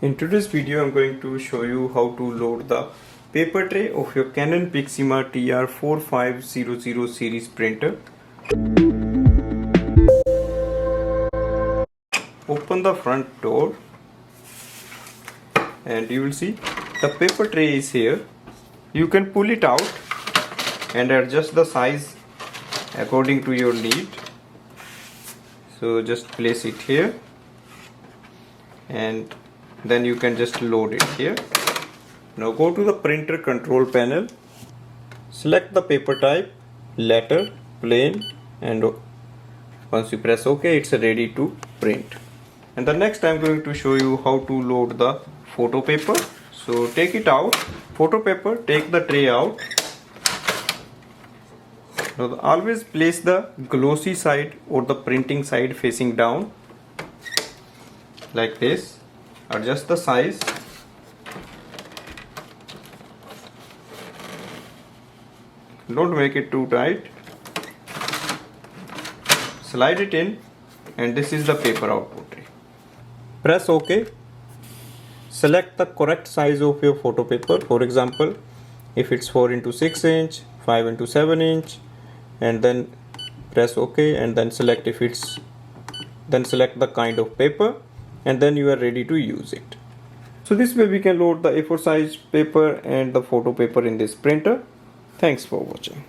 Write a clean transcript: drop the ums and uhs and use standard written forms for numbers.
In today's video, I'm going to show you how to load the paper tray of your Canon Pixma TR4500 series printer. Open the front door and you will see the paper tray is here. You can pull it out and adjust the size according to your need. So just place it here and then you can just load it here. Now go to the printer control panel, select the paper type, letter, plain, and once you press OK, it's ready to print. And the next I'm going to show you how to load the photo paper. So take it out, photo paper, take the tray out. Now always place the glossy side or the printing side facing down like this. Adjust the size. Don't make it too tight. Slide it in and this is the paper output tray. Press OK. Select the correct size of your photo paper. For example, if it's 4x6 inch, 5x7 inch, and then press OK and then select select the kind of paper, and then you are ready to use it. So this way we can load the A4 size paper and the photo paper in this printer. Thanks for watching.